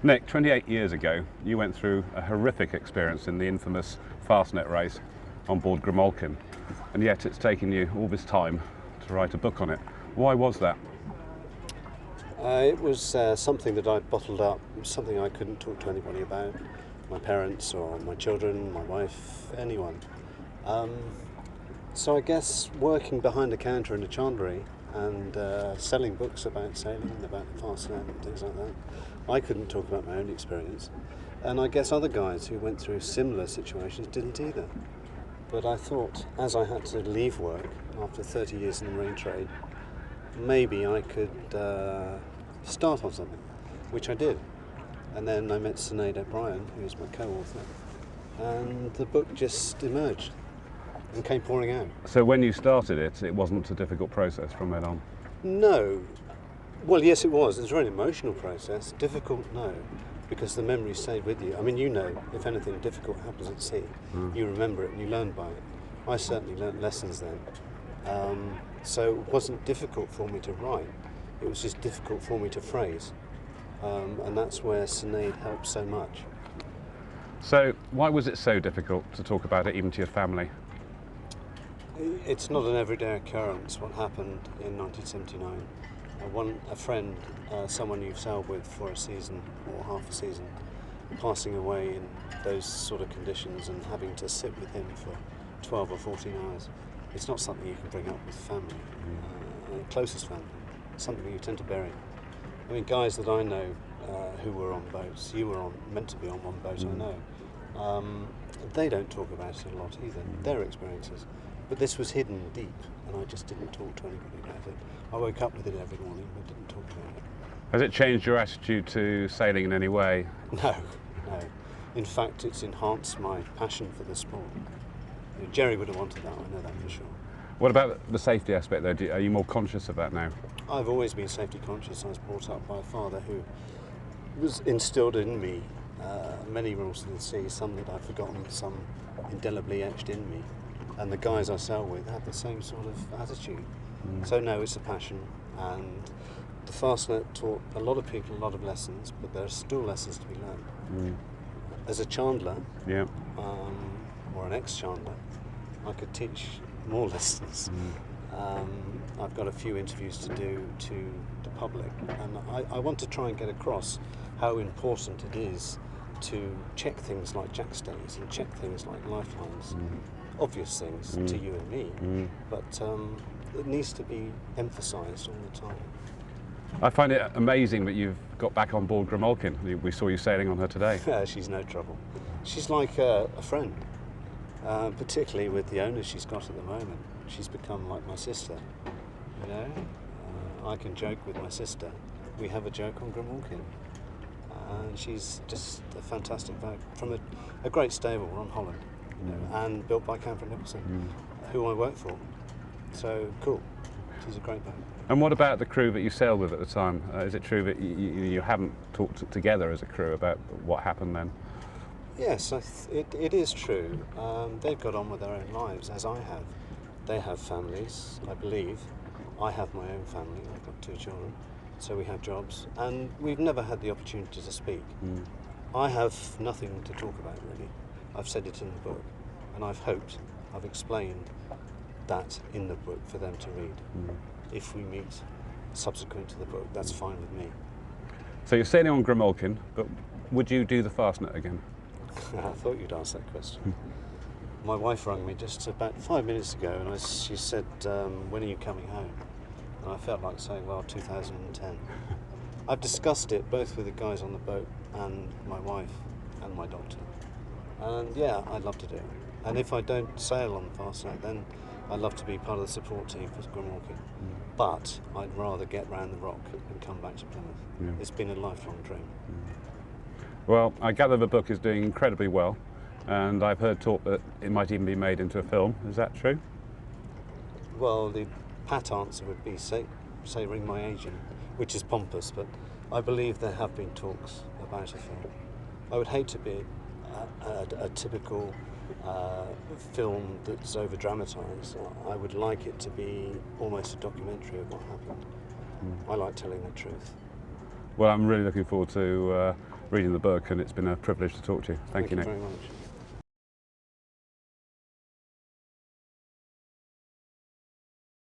Nick, 28 years ago, you went through a horrific experience in the infamous Fastnet race on board Grimalkin, and yet it's taken you all this time to write a book on it. Why was that? It was something that I'd bottled up. It was something I couldn't talk to anybody about, my parents or my children, my wife, anyone. So I guess working behind a counter in a chandlery and selling books about sailing and about the Fastnet and things like that, I couldn't talk about my own experience. And I guess other guys who went through similar situations didn't either. But I thought, as I had to leave work after 30 years in the marine trade, maybe I could start on something, which I did. And then I met Sinead O'Brien, who's my co-author, and the book just emerged and came pouring out. So when you started it, it wasn't a difficult process from then on? No. Well, yes, it was. It was a very emotional process. Difficult, no, because the memories stayed with you. I mean, you know, if anything difficult happens at sea, you remember it and you learn by it. I certainly learned lessons then. So it wasn't difficult for me to write. It was just difficult for me to phrase. And that's where Sinead helped so much. So why was it so difficult to talk about it even to your family? It's not an everyday occurrence what happened in 1979. A friend, someone you've sailed with for a season or half a season, passing away in those sort of conditions and having to sit with him for 12 or 14 hours. It's not something you can bring up with family, closest family. It's something you tend to bury. I mean, guys that I know who were on boats, you were meant to be on one boat, I know, they don't talk about it a lot either, their experiences. But this was hidden deep, and I just didn't talk to anybody about it. I woke up with it every morning, but didn't talk about it. Has it changed your attitude to sailing in any way? No, no. In fact, it's enhanced my passion for the sport. You know, Jerry would have wanted that, I know that for sure. What about the safety aspect though? Are you more conscious of that now? I've always been safety conscious. I was brought up by a father who was instilled in me many rules of the sea, some that I've forgotten, some indelibly etched in me. And the guys I sail with have the same sort of attitude. So no, it's a passion, and the Fastnet taught a lot of people a lot of lessons, but there are still lessons to be learned. As a chandler, or an ex-chandler, I could teach more lessons. I've got a few interviews to do to the public, and I want to try and get across how important it is to check things like jackstays and check things like lifelines. Obvious things to you and me, but it needs to be emphasised all the time. I find it amazing that you've got back on board Grimalkin. We saw you sailing on her today. She's no trouble. She's like a friend, particularly with the owner she's got at the moment. She's become like my sister, you know. I can joke with my sister. We have a joke on Grimalkin. And she's just a fantastic boat from a great stable on Holland. And built by Cameron Nicholson, who I work for. So cool. She's a great boat. And what about the crew that you sailed with at the time? Is it true that you haven't talked together as a crew about what happened then? Yes, it is true. They've got on with their own lives, as I have. They have families, I believe. I have my own family. I've got 2 children. So we have jobs. And we've never had the opportunity to speak. I have nothing to talk about, really. I've said it in the book, and I've explained that in the book for them to read. If we meet subsequent to the book, that's fine with me. So you're sailing on Grimalkin, but would you do the Fastnet again? I thought you'd ask that question. My wife rang me just about 5 minutes ago, and she said, when are you coming home? And I felt like saying, well, 2010. I've discussed it both with the guys on the boat and my wife and my doctor. And yeah, I'd love to do it. And if I don't sail on the Fastnet, then I'd love to be part of the support team for Grimalkin. But I'd rather get round the rock and come back to Plymouth. It's been a lifelong dream. Well, I gather the book is doing incredibly well, and I've heard talk that it might even be made into a film. Is that true? Well, the pat answer would be say ring my agent, which is pompous, but I believe there have been talks about a film. I would hate to be a typical film that's over-dramatised. I would like it to be almost a documentary of what happened. I like telling the truth. Well, I'm really looking forward to reading the book, and it's been a privilege to talk to you. Thank you, Nick. Very much.